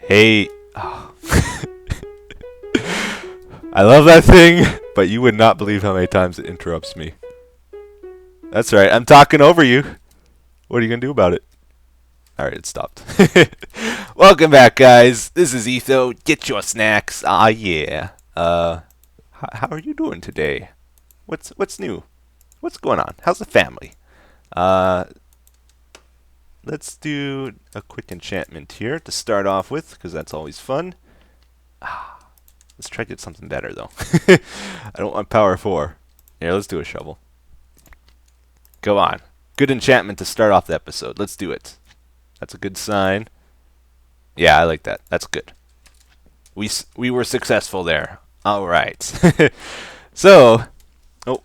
Hey. Oh. I love that thing, but you would not believe how many times it interrupts me. That's right, I'm talking over you. What are you going to do about it? Alright, it stopped. Welcome back, guys. This is Etho. Get your snacks. Ah, yeah. How are you doing today? What's new? What's going on? How's the family? Uh, let's do a quick enchantment here to start off with, because that's always fun. Let's try to get something better, though. I don't want power 4. Here, let's do a shovel. Go on. Good enchantment to start off the episode. Let's do it. That's a good sign. Yeah, I like that. That's good. We were successful there. All right. So, oh,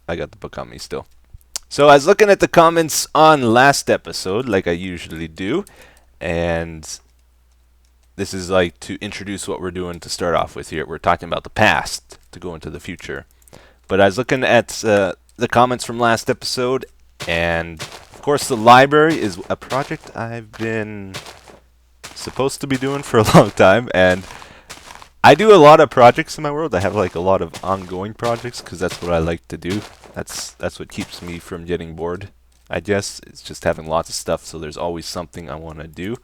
I got the book on me still. So I was looking at the comments on last episode, like I usually do, and this is like to introduce what we're doing to start off with here. We're talking about the past to go into the future. But I was looking at the comments from last episode, and of course the library is a project I've been supposed to be doing for a long time, and I do a lot of projects in my world. I have like a lot of ongoing projects because that's what I like to do. That's what keeps me from getting bored, I guess. It's just having lots of stuff, so there's always something I want to do,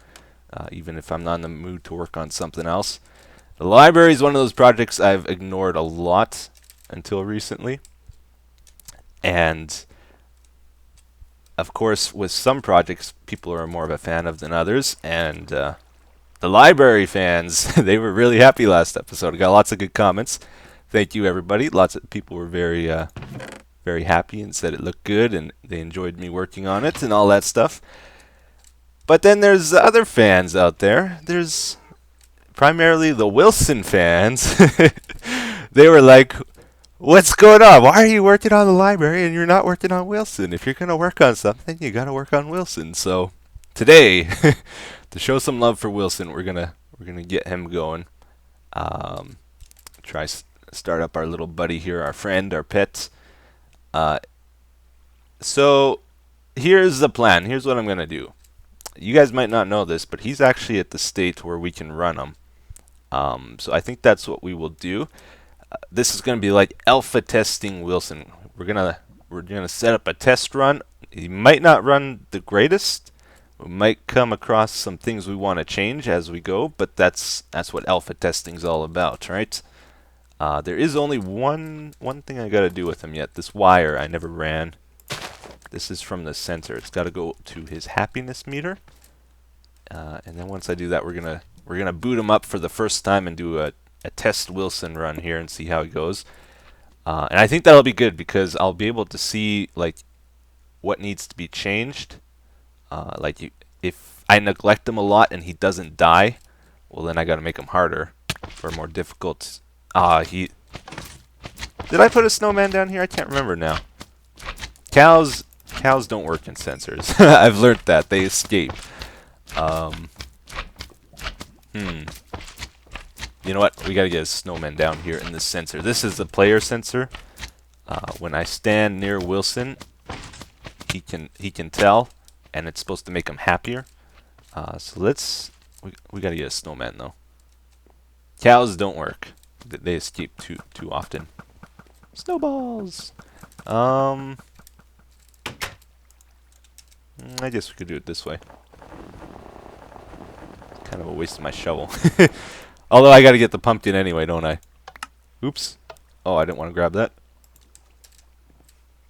even if I'm not in the mood to work on something else. The library is one of those projects I've ignored a lot until recently. And of course, with some projects, people are more of a fan of than others, and the library fans, they were really happy last episode. I got lots of good comments. Thank you, everybody. Lots of people were very happy and said it looked good, and they enjoyed me working on it and all that stuff. But then there's other fans out there. There's primarily the Wilson fans. They were like, what's going on? Why are you working on the library and you're not working on Wilson? If you're going to work on something, you got to work on Wilson. So today, to show some love for Wilson, we're gonna get him going. Try start up our little buddy here, our friend, our pet. So here's the plan. Here's what I'm gonna do. You guys might not know this, but he's actually at the state where we can run him. So I think that's what we will do. This is gonna be like alpha testing Wilson. We're gonna set up a test run. He might not run the greatest. We might come across some things we want to change as we go, but that's what alpha testing is all about, right? There is only one thing I got to do with him yet. This wire I never ran. This is from the sensor. It's got to go to his happiness meter, and then once I do that, we're gonna boot him up for the first time and do a test Wilson run here and see how it goes. And I think that'll be good because I'll be able to see like what needs to be changed. If I neglect him a lot and he doesn't die, well then I gotta make him harder or more difficult. Did I put a snowman down here? I can't remember now. Cows don't work in sensors. I've learned that. They escape. You know what? We gotta get a snowman down here in this sensor. This is the player sensor. When I stand near Wilson, he can tell, and it's supposed to make him happier. So we gotta get a snowman though. Cows don't work. They escape too often. Snowballs. I guess we could do it this way. It's kind of a waste of my shovel. Although I gotta get the pumpkin anyway, don't I? Oops. Oh, I didn't want to grab that.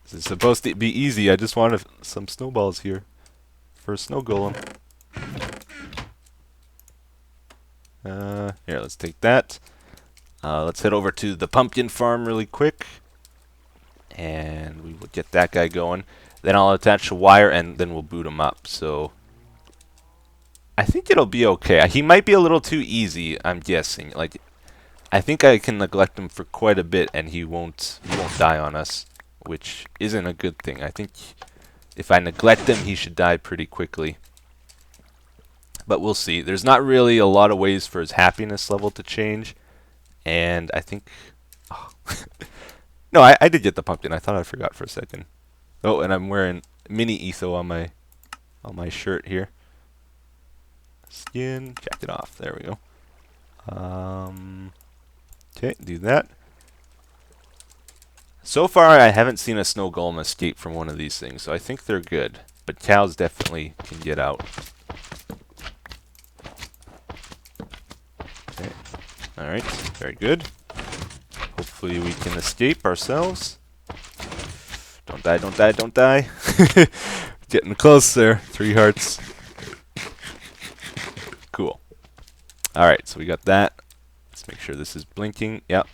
This is supposed to be easy. I just wanted some snowballs here for a snow golem. Here, let's take that. Let's head over to the pumpkin farm really quick, and we will get that guy going. Then I'll attach a wire, and then we'll boot him up. So I think it'll be okay. He might be a little too easy, I'm guessing. Like, I think I can neglect him for quite a bit, and he won't die on us, which isn't a good thing. I think if I neglect him, he should die pretty quickly. But we'll see. There's not really a lot of ways for his happiness level to change. And I think... Oh. No, I did get the pumpkin. I thought I forgot for a second. Oh, and I'm wearing mini Etho on my shirt here. Skin, check it off. There we go. Okay, do that. So far, I haven't seen a snow golem escape from one of these things, so I think they're good. But cows definitely can get out. Okay. Alright, very good. Hopefully we can escape ourselves. Don't die, don't die, don't die. Getting close there. 3 hearts. Cool. Alright, so we got that. Let's make sure this is blinking. Yep.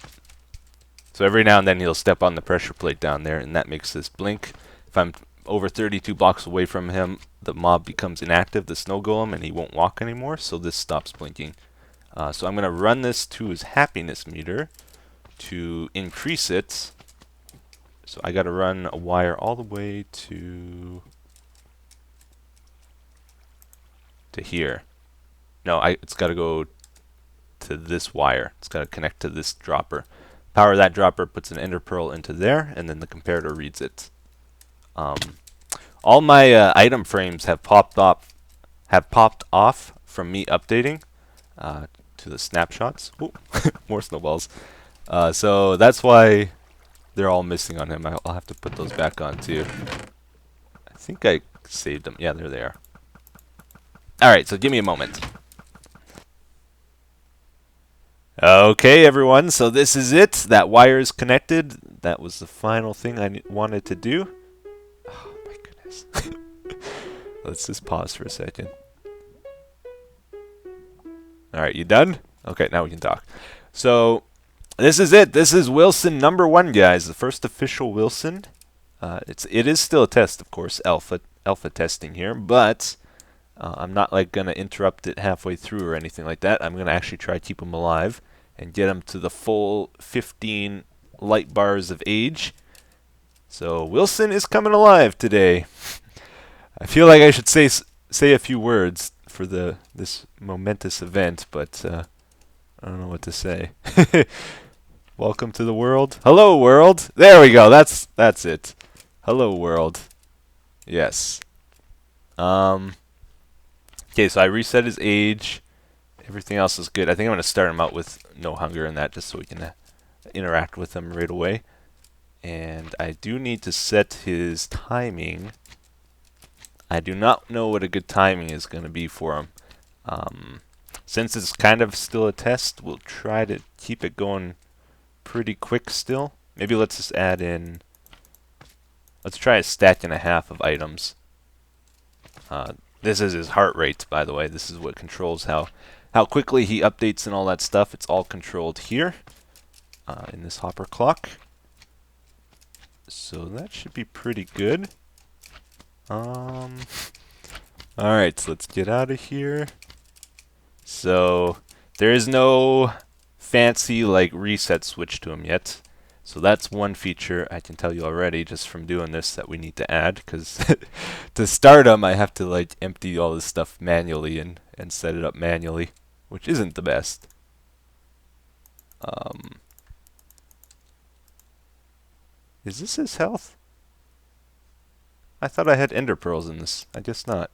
So every now and then he'll step on the pressure plate down there, and that makes this blink. If I'm over 32 blocks away from him, the mob becomes inactive, the snow golem, and he won't walk anymore, so this stops blinking. So I'm going to run this to his happiness meter to increase it. So I got to run a wire all the way to here. No, it's got to go to this wire. It's got to connect to this dropper. Power that dropper, puts an ender pearl into there, and then the comparator reads it. All my item frames have popped off from me updating to the snapshots. Ooh, more snowballs. So that's why they're all missing on him. I'll have to put those back on too. I think I saved them. Yeah, there they are. Alright, so give me a moment. Okay, everyone, so this is it. That wire is connected. That was the final thing I wanted to do. Oh, my goodness. Let's just pause for a second. Alright, you done? Okay, now we can talk. So, this is it. This is Wilson #1, guys. The first official Wilson. It is still a test, of course, alpha testing here, but I'm not like gonna interrupt it halfway through or anything like that. I'm gonna actually try to keep him alive and get him to the full 15 light bars of age. So Wilson is coming alive today. I feel like I should say a few words for this momentous event, but I don't know what to say. Welcome to the world. Hello, world. There we go. That's it. Hello, world. Yes. Okay, so I reset his age. Everything else is good. I think I'm going to start him out with no hunger and that just so we can interact with him right away. And I do need to set his timing. I do not know what a good timing is going to be for him. Since it's kind of still a test, we'll try to keep it going pretty quick still. Maybe let's just add in... Let's try a stack and a half of items. This is his heart rate, by the way. This is what controls how quickly he updates and all that stuff. It's all controlled here in this hopper clock. So that should be pretty good. Alright, so let's get out of here. So there is no fancy like reset switch to him yet. So that's one feature I can tell you already just from doing this that we need to add, because to start him I have to like empty all this stuff manually and set it up manually, which isn't the best. Is this his health? I thought I had ender pearls in this. I guess not.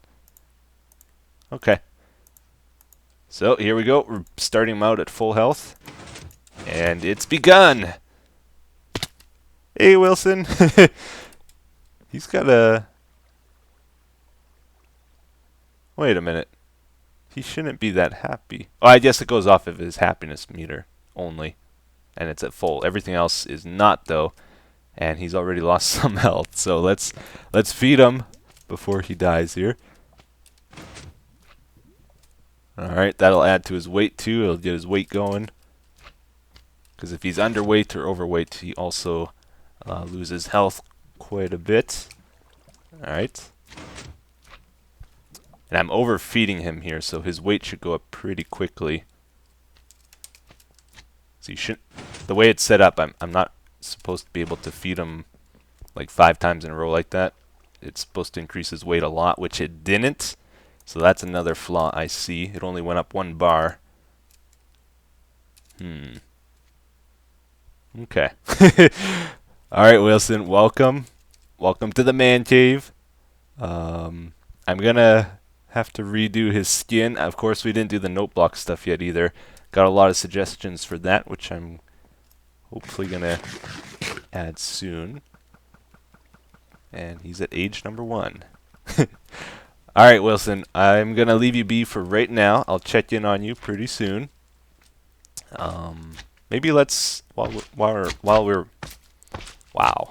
Okay. So here we go. We're starting him out at full health. And it's begun! Hey, Wilson. He's got a... Wait a minute. He shouldn't be that happy. Oh, I guess it goes off of his happiness meter only. And it's at full. Everything else is not, though. And he's already lost some health. So let's feed him before he dies here. Alright, that'll add to his weight, too. It'll get his weight going. Because if he's underweight or overweight, he also... loses health quite a bit. Alright. And I'm overfeeding him here, so his weight should go up pretty quickly. So you shouldn't... The way it's set up, I'm not supposed to be able to feed him like 5 times in a row like that. It's supposed to increase his weight a lot, which it didn't. So that's another flaw I see. It only went up 1 bar. Okay. Alright, Wilson, welcome. Welcome to the man cave. I'm gonna have to redo his skin. Of course, we didn't do the note block stuff yet either. Got a lot of suggestions for that, which I'm hopefully gonna add soon. And he's at age number 1. Alright, Wilson, I'm gonna leave you be for right now. I'll check in on you pretty soon. Maybe let's while we're wow.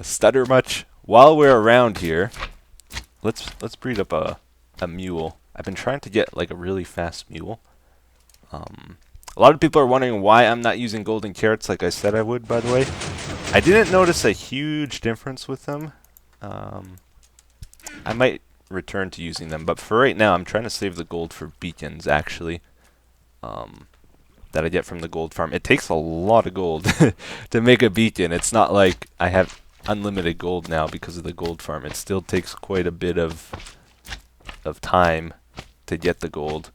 Stutter much? While we're around here, let's breed up a mule. I've been trying to get like a really fast mule. A lot of people are wondering why I'm not using golden carrots like I said I would, by the way. I didn't notice a huge difference with them. I might return to using them, but for right now I'm trying to save the gold for beacons actually. That I get from the gold farm. It takes a lot of gold to make a beacon. It's not like I have unlimited gold now because of the gold farm. It still takes quite a bit of time to get the gold.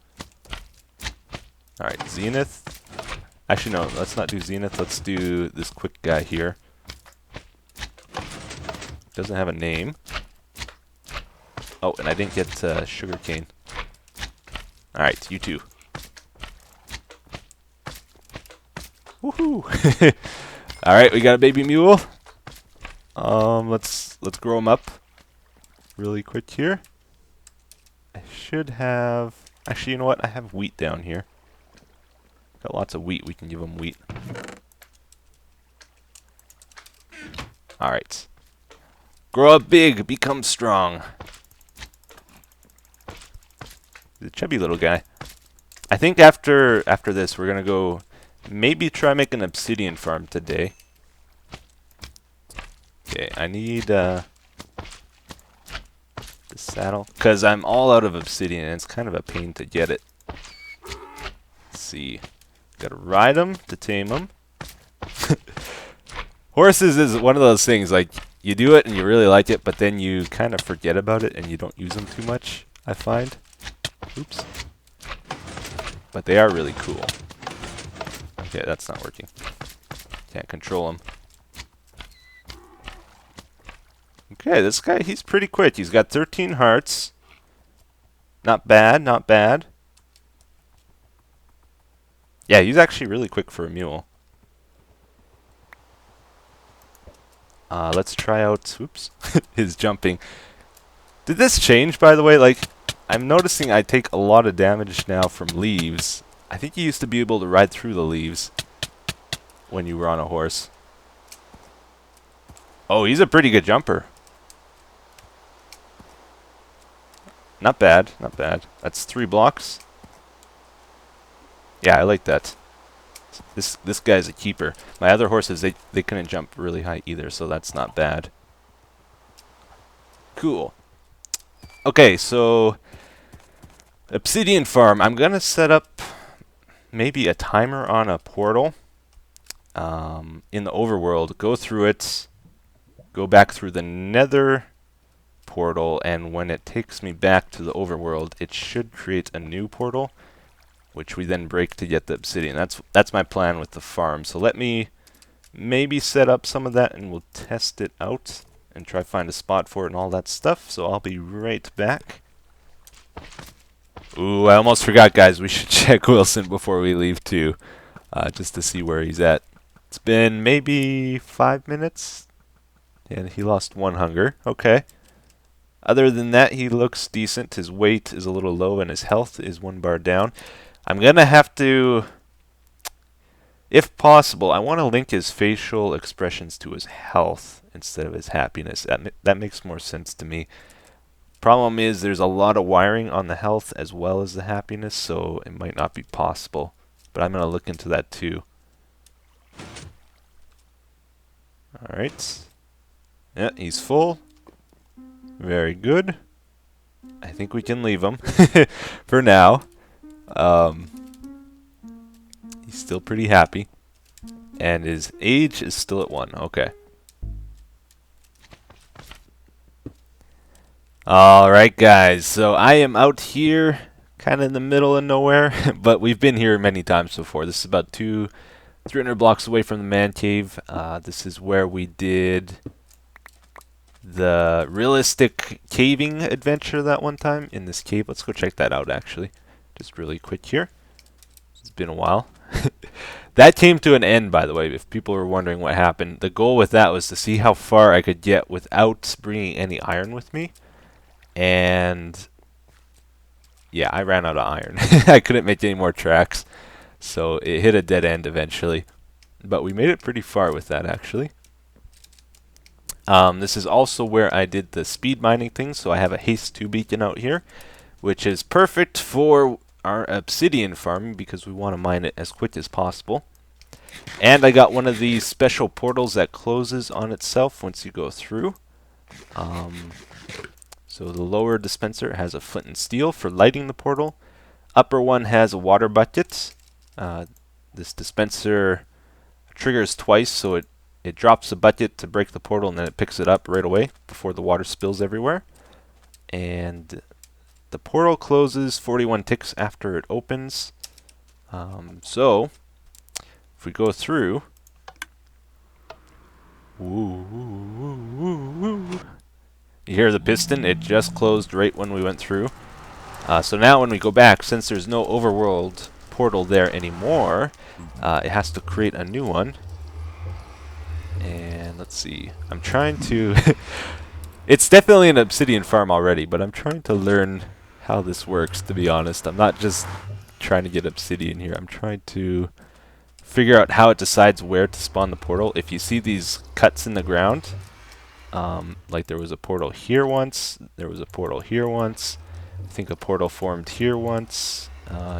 Alright, Zenith. Actually, no, let's not do Zenith. Let's do this quick guy here. Doesn't have a name. Oh, and I didn't get sugarcane. Alright, you two. Woohoo! Alright, we got a baby mule. Let's grow him up really quick here. I should have... Actually, you know what? I have wheat down here. Got lots of wheat. We can give him wheat. Alright. Grow up big. Become strong. The chubby little guy. I think after this, we're going to go... Maybe try making an obsidian farm today. Okay, I need the saddle. Because I'm all out of obsidian and it's kind of a pain to get it. Let's see. Gotta ride them to tame them. Horses is one of those things, like, you do it and you really like it, but then you kind of forget about it and you don't use them too much, I find. Oops. But they are really cool. Okay, that's not working. Can't control him. Okay, this guy, he's pretty quick. He's got 13 hearts. Not bad, not bad. Yeah, he's actually really quick for a mule. Let's try out, oops, his jumping. Did this change, by the way? Like, I'm noticing I take a lot of damage now from leaves. I think you used to be able to ride through the leaves when you were on a horse. Oh, he's a pretty good jumper. Not bad, not bad. That's 3 blocks. Yeah, I like that. This guy's a keeper. My other horses, they couldn't jump really high either, so that's not bad. Cool. Okay, so Obsidian farm. I'm gonna set up maybe a timer on a portal in the overworld. Go through it. Go back through the Nether portal, and when it takes me back to the overworld, it should create a new portal, which we then break to get the obsidian. That's my plan with the farm. So let me maybe set up some of that, and we'll test it out and try to find a spot for it and all that stuff. So I'll be right back. Ooh, I almost forgot, guys. We should check Wilson before we leave too, just to see where he's at. It's been maybe 5 minutes, and he lost 1 hunger. Okay. Other than that, he looks decent. His weight is a little low, and his health is 1 bar down. I'm gonna have to, if possible, I want to link his facial expressions to his health instead of his happiness. That makes more sense to me. Problem is, there's a lot of wiring on the health as well as the happiness, so it might not be possible. But I'm gonna look into that too. Alright. Yeah, he's full. Very good. I think we can leave him for now. He's still pretty happy. And his age is still at 1. Okay. Alright, guys. So I am out here, kind of in the middle of nowhere. But we've been here many times before. This is about 300 blocks away from the man cave. This is where we did the realistic caving adventure that one time in this cave. Let's go check that out actually. Just really quick here. It's been a while. That came to an end, by the way, if people were wondering what happened. The goal with that was to see how far I could get without bringing any iron with me. And yeah, I ran out of iron. I couldn't make any more tracks. So it hit a dead end eventually. But we made it pretty far with that, actually. This is also where I did the speed mining thing. So I have a haste 2 beacon out here, which is perfect for our obsidian farming because we want to mine it as quick as possible. And I got one of these special portals that closes on itself once you go through. So the lower dispenser has a flint and steel for lighting the portal. Upper one has a water bucket. This dispenser triggers twice, so it drops a bucket to break the portal and then it picks it up right away before the water spills everywhere. And the portal closes 41 ticks after it opens. So if we go through, you hear the piston? It just closed right when we went through. So now when we go back, since there's no overworld portal there anymore, it has to create a new one. And let's see. I'm trying to... It's definitely an obsidian farm already, but I'm trying to learn how this works, to be honest. I'm not just trying to get obsidian here. I'm trying to figure out how it decides where to spawn the portal. If you see these cuts in the ground, like there was a portal here once, there was a portal here once, I think a portal formed here once,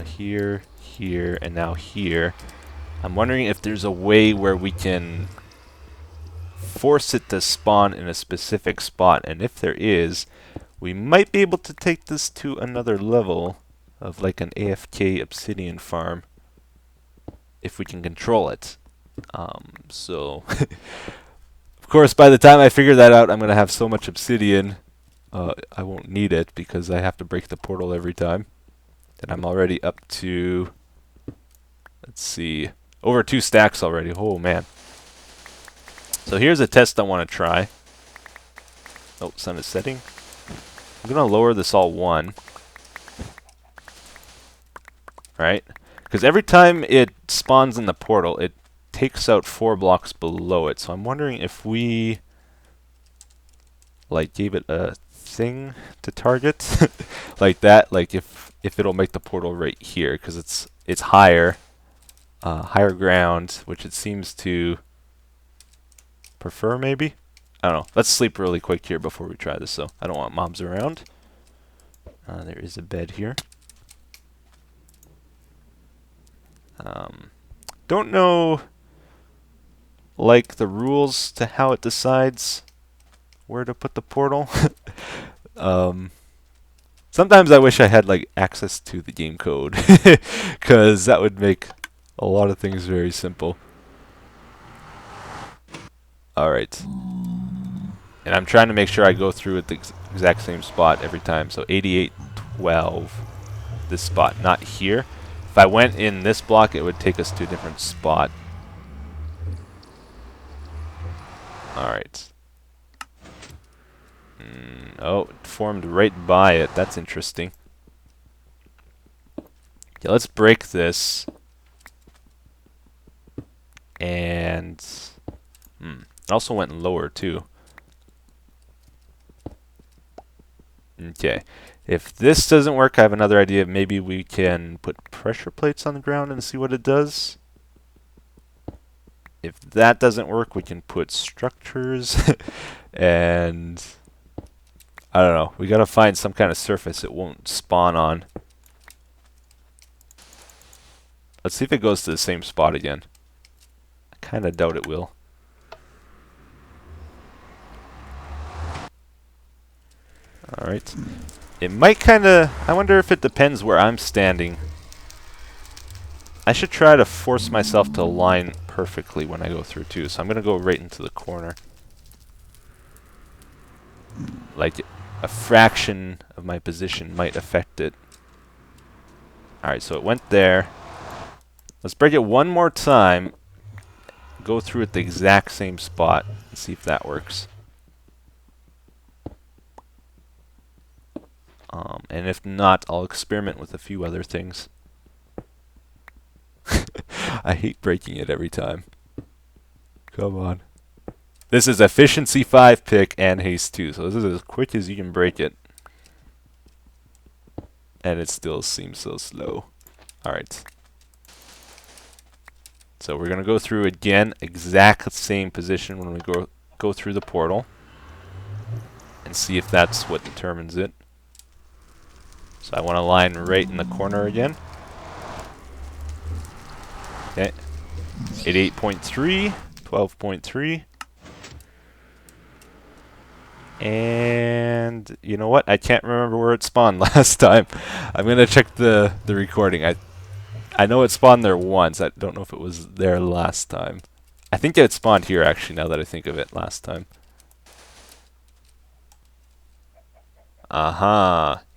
here, here, and now here. I'm wondering if there's a way where we can force it to spawn in a specific spot, and if there is, we might be able to take this to another level of like an AFK obsidian farm if we can control it. So of course by the time I figure that out, I'm gonna have so much obsidian I won't need it because I have to break the portal every time. And I'm already up to, let's see, over 2 stacks already. Oh man. So here's a test I want to try. Oh, sun is setting. I'm going to lower this all 1. Right? Because every time it spawns in the portal, it takes out 4 blocks below it. So I'm wondering if we like gave it a thing to target like that, like if it'll make the portal right here, because it's higher ground, which it seems to prefer, maybe. I don't know. Let's sleep really quick here before we try this, though. I don't want mobs around. There is a bed here. Don't know, like, the rules to how it decides where to put the portal. Sometimes I wish I had, like, access to the game code, because that would make a lot of things very simple. Alright. And I'm trying to make sure I go through at the exact same spot every time. So 8812, this spot, not here. If I went in this block, it would take us to a different spot. Alright. Oh, it formed right by it. That's interesting. Okay, let's break this. And... it also went lower, too. Okay. If this doesn't work, I have another idea. Maybe we can put pressure plates on the ground and see what it does. If that doesn't work, we can put structures. And... I don't know. We gotta find some kind of surface it won't spawn on. Let's see if it goes to the same spot again. I kinda doubt it will. Alright. It might kinda... I wonder if it depends where I'm standing. I should try to force myself to align perfectly when I go through too. So I'm gonna go right into the corner. Like, a fraction of my position might affect it. Alright, so it went there. Let's break it one more time. Go through at the exact same spot and see if that works. And if not, I'll experiment with a few other things. I hate breaking it every time. Come on. This is efficiency 5 pick and haste 2, so this is as quick as you can break it. And it still seems so slow. Alright. So we're going to go through again, exact same position when we go through the portal. And see if that's what determines it. So I want to line right in the corner again. Okay. 88.3, 12.3. And you know what? I can't remember where it spawned last time. I'm going to check the recording. I know it spawned there once. I don't know if it was there last time. I think it spawned here, actually, now that I think of it, last time.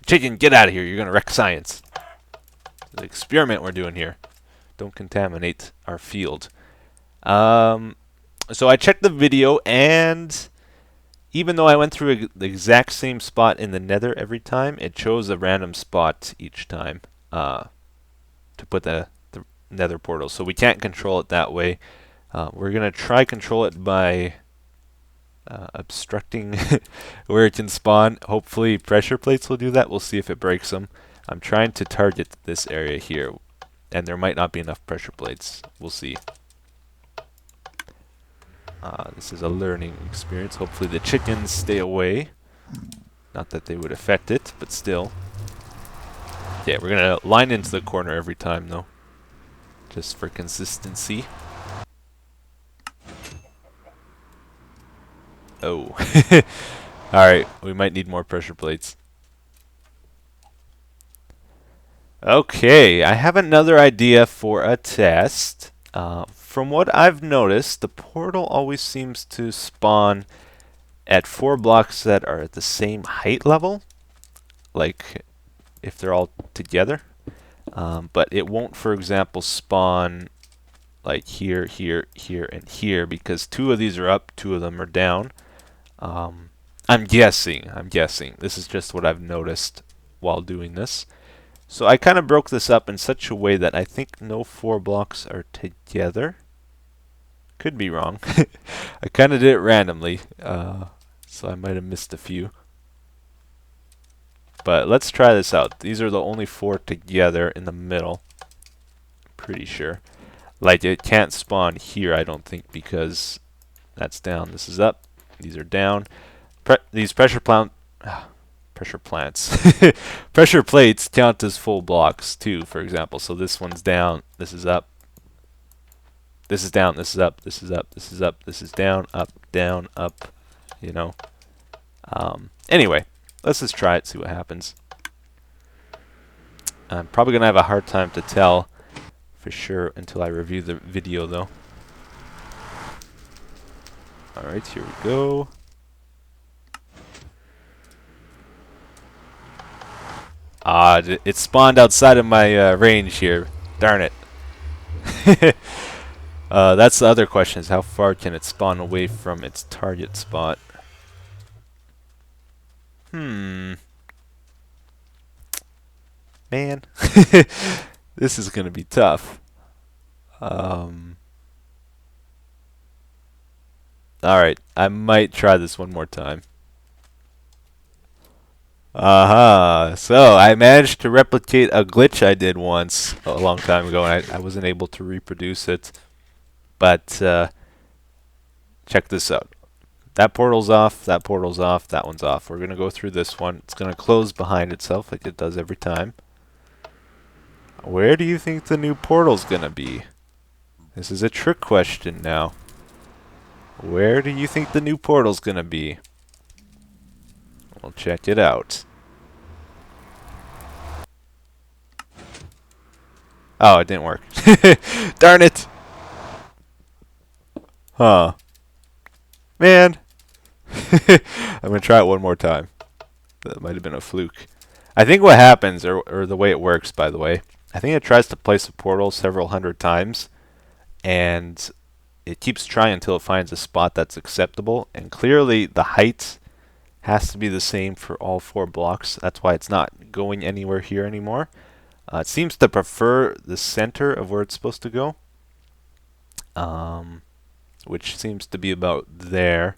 Chicken, get out of here. You're going to wreck science. The experiment we're doing here. Don't contaminate our field. So I checked the video, and even though I went through the exact same spot in the nether every time, it chose a random spot each time to put the nether portal. So we can't control it that way. We're going to try control it by obstructing where it can spawn. Hopefully pressure plates will do that. We'll see if it breaks them. I'm trying to target this area here, and there might not be enough pressure plates. We'll see. This is a learning experience. Hopefully the chickens stay away. Not that they would affect it, but still. Okay, we're going to line into the corner every time, though. Just for consistency. Oh. Alright, we might need more pressure plates. Okay, I have another idea for a test. From what I've noticed, the portal always seems to spawn at 4 blocks that are at the same height level, like if they're all together. But it won't, for example, spawn like here, here, here, and here, because 2 of these are up, 2 of them are down. I'm guessing. This is just what I've noticed while doing this. So I kind of broke this up in such a way that I think no 4 blocks are together. Could be wrong. I kind of did it randomly, so I might have missed a few. But let's try this out. These are the only 4 together in the middle. Pretty sure. Like, it can't spawn here, I don't think, because that's down. This is up. These are down. These pressure plants pressure plates count as full blocks too, for example. So this one's down, this is up, this is down, this is up, this is up, this is up, this is down, up, you know. Anyway, let's just try it, see what happens. I'm probably gonna have a hard time to tell for sure until I review the video, though. Alright, here we go. It spawned outside of my range here. Darn it. That's the other question, is how far can it spawn away from its target spot? Man. This is going to be tough. Alright, I might try this one more time. So I managed to replicate a glitch I did once a long time ago, and I wasn't able to reproduce it. But check this out. That portal's off, that portal's off, that one's off. We're going to go through this one. It's going to close behind itself like it does every time. Where do you think the new portal's going to be? This is a trick question now. Where do you think the new portal's going to be? We'll check it out. Oh, it didn't work. Darn it! Huh. Man. I'm going to try it one more time. That might have been a fluke. I think what happens, or the way it works, by the way, I think it tries to place a portal several hundred times, and it keeps trying until it finds a spot that's acceptable, and clearly the height has to be the same for all 4 blocks. That's why it's not going anywhere here anymore. It seems to prefer the center of where it's supposed to go, which seems to be about there.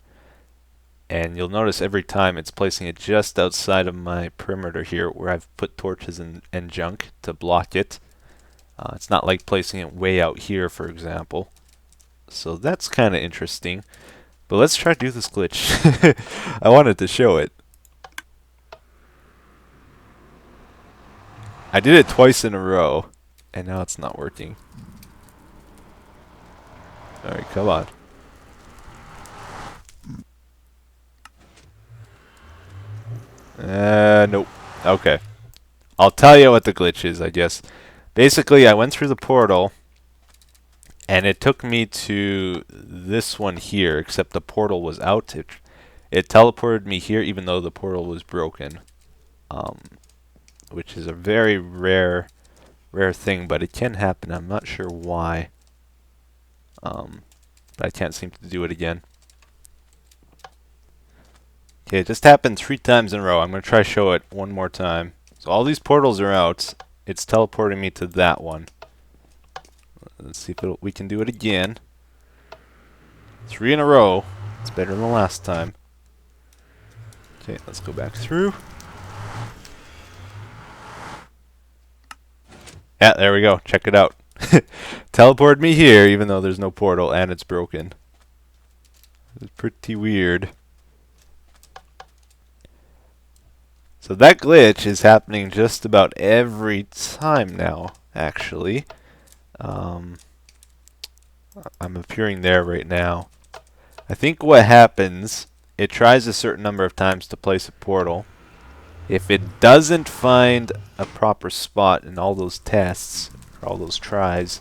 And you'll notice every time it's placing it just outside of my perimeter here where I've put torches and junk to block it. It's not like placing it way out here, for example. So that's kind of interesting. But let's try to do this glitch. I wanted to show it. I did it twice in a row, and now it's not working. Alright, come on. Nope. Okay. I'll tell you what the glitch is, I guess. Basically, I went through the portal, and it took me to this one here, except the portal was out. It teleported me here, even though the portal was broken. Which is a very rare thing, but it can happen. I'm not sure why. But I can't seem to do it again. Okay, it just happened 3 times in a row. I'm going to try to show it one more time. So all these portals are out. It's teleporting me to that one. Let's see if we can do it again. 3 in a row. It's better than the last time. Okay, let's go back through. Yeah, there we go. Check it out. Teleported me here, even though there's no portal and it's broken. It's pretty weird. So that glitch is happening just about every time now, actually. I'm appearing there right now. I think what happens, it tries a certain number of times to place a portal. If it doesn't find a proper spot in all those tests, or all those tries,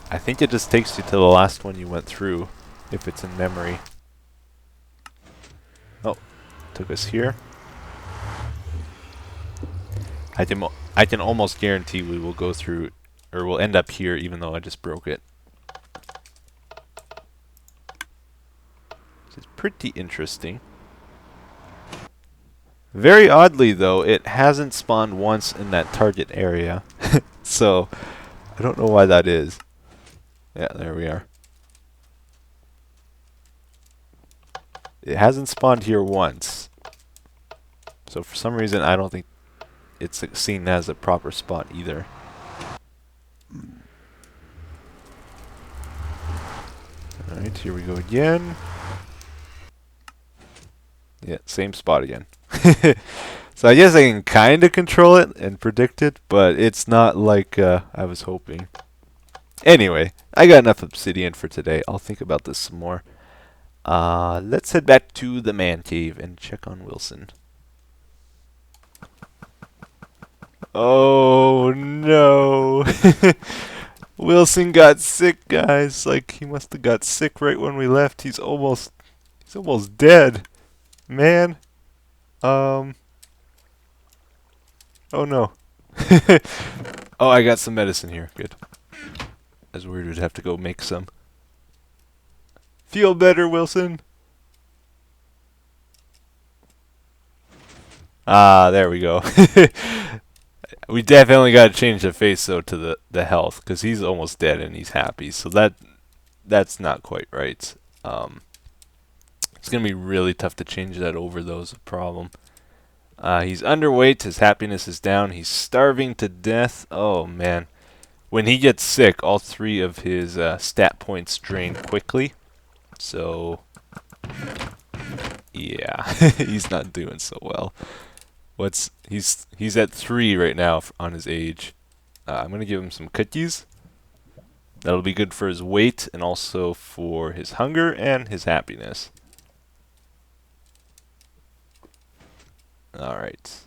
I think it just takes you to the last one you went through, if it's in memory. Oh, took us here. I can almost guarantee we will go through, or we'll end up here, even though I just broke it. Which is pretty interesting. Very oddly, though, it hasn't spawned once in that target area. So, I don't know why that is. Yeah, there we are. It hasn't spawned here once. So for some reason, I don't think it's seen as a proper spot either. Alright, here we go again. Yeah, same spot again. So I guess I can kind of control it and predict it, but it's not like I was hoping. Anyway, I got enough obsidian for today. I'll think about this some more. Let's head back to the man cave and check on Wilson. Oh no! Wilson got sick, guys. Like, he must have got sick right when we left. He's almost dead. Man. Oh no. Oh, I got some medicine here. Good. I was worried we'd have to go make some. Feel better, Wilson. Ah, there we go. We definitely got to change the face though to the health, because he's almost dead and he's happy. So that's not quite right. It's gonna be really tough to change that over though, is a problem. He's underweight, his happiness is down, he's starving to death. Oh man. When he gets sick, all 3 of his stat points drain quickly. So yeah, he's not doing so well. He's at 3 right now on his age. I'm gonna give him some cookies. That'll be good for his weight and also for his hunger and his happiness. Alright.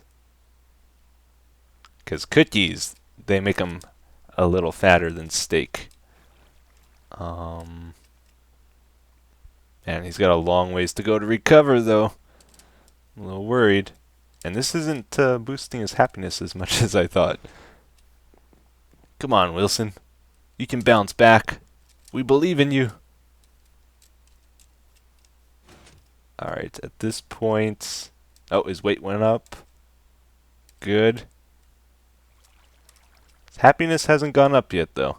Because cookies, they make him a little fatter than steak. And he's got a long ways to go to recover, though. I'm a little worried. And this isn't boosting his happiness as much as I thought. Come on, Wilson. You can bounce back. We believe in you. Alright, at this point, Oh, his weight went up. Good. His happiness hasn't gone up yet, though.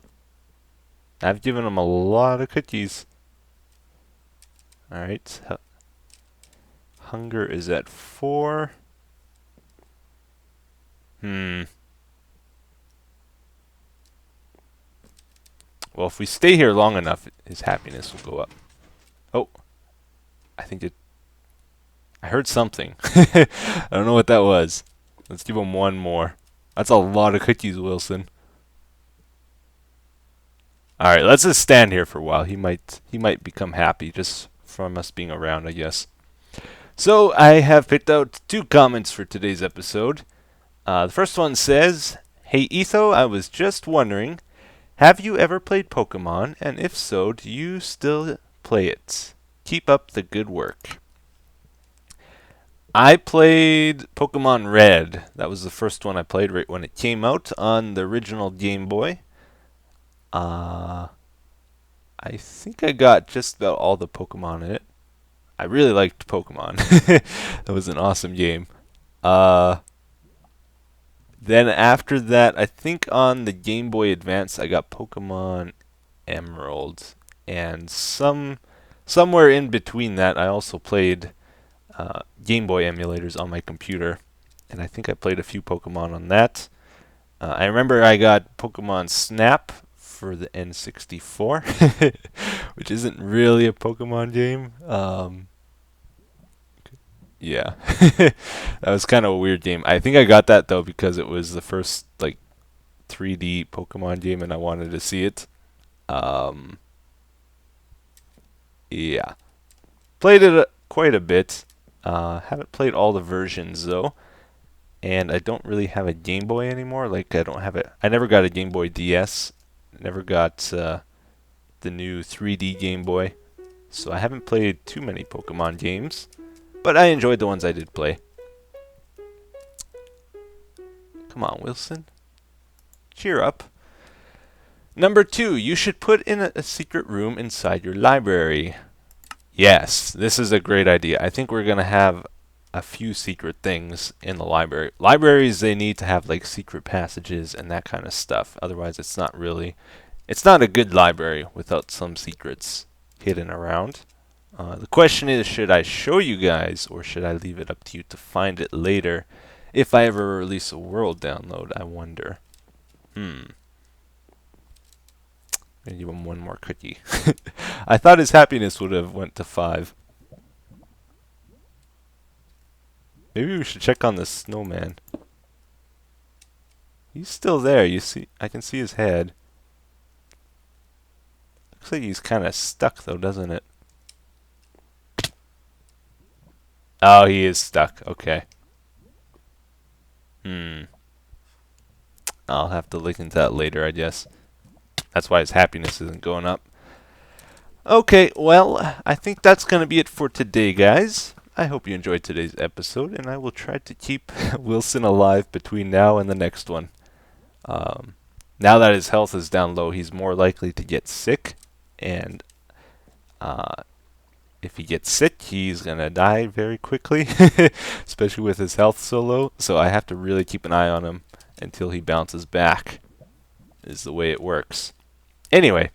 I've given him a lot of cookies. Alright. Hunger is at 4. Well, if we stay here long enough, his happiness will go up. Oh. I heard something. I don't know what that was. Let's give him one more. That's a lot of cookies, Wilson. Alright, let's just stand here for a while. He might become happy just from us being around, I guess. So, I have picked out 2 comments for today's episode. The first one says, "Hey Etho, I was just wondering, have you ever played Pokemon? And if so, do you still play it? Keep up the good work." I played Pokemon Red. That was the first one I played right when it came out on the original Game Boy. I think I got just about all the Pokemon in it. I really liked Pokemon. That was an awesome game. Then after that, I think on the Game Boy Advance, I got Pokemon Emerald, and somewhere in between that, I also played Game Boy emulators on my computer, and I think I played a few Pokemon on that. I remember I got Pokemon Snap for the N64, which isn't really a Pokemon game. Yeah, that was kind of a weird game. I think I got that though because it was the first like 3D Pokemon game, and I wanted to see it. Um, yeah, played it quite a bit. Haven't played all the versions though, and I don't really have a Game Boy anymore. Like I don't have it. I never got a Game Boy DS. Never got the new 3D Game Boy, so I haven't played too many Pokemon games. But I enjoyed the ones I did play. Come on, Wilson. Cheer up. Number 2, you should put in a secret room inside your library. Yes, this is a great idea. I think we're going to have a few secret things in the library. Libraries, they need to have like secret passages and that kind of stuff. Otherwise, it's not a good library without some secrets hidden around. The question is, should I show you guys, or should I leave it up to you to find it later? If I ever release a world download, I wonder. Gonna give him one more cookie. I thought his happiness would have went to 5. Maybe we should check on the snowman. He's still there, you see. I can see his head. Looks like he's kind of stuck though, doesn't it? Oh, he is stuck. Okay. I'll have to look into that later, I guess. That's why his happiness isn't going up. Okay, well, I think that's going to be it for today, guys. I hope you enjoyed today's episode, and I will try to keep Wilson alive between now and the next one. Now that his health is down low, he's more likely to get sick, and if he gets sick, he's going to die very quickly, especially with his health so low. So I have to really keep an eye on him until he bounces back, is the way it works. Anyway,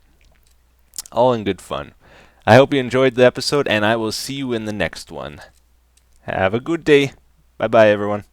all in good fun. I hope you enjoyed the episode, and I will see you in the next one. Have a good day. Bye-bye, everyone.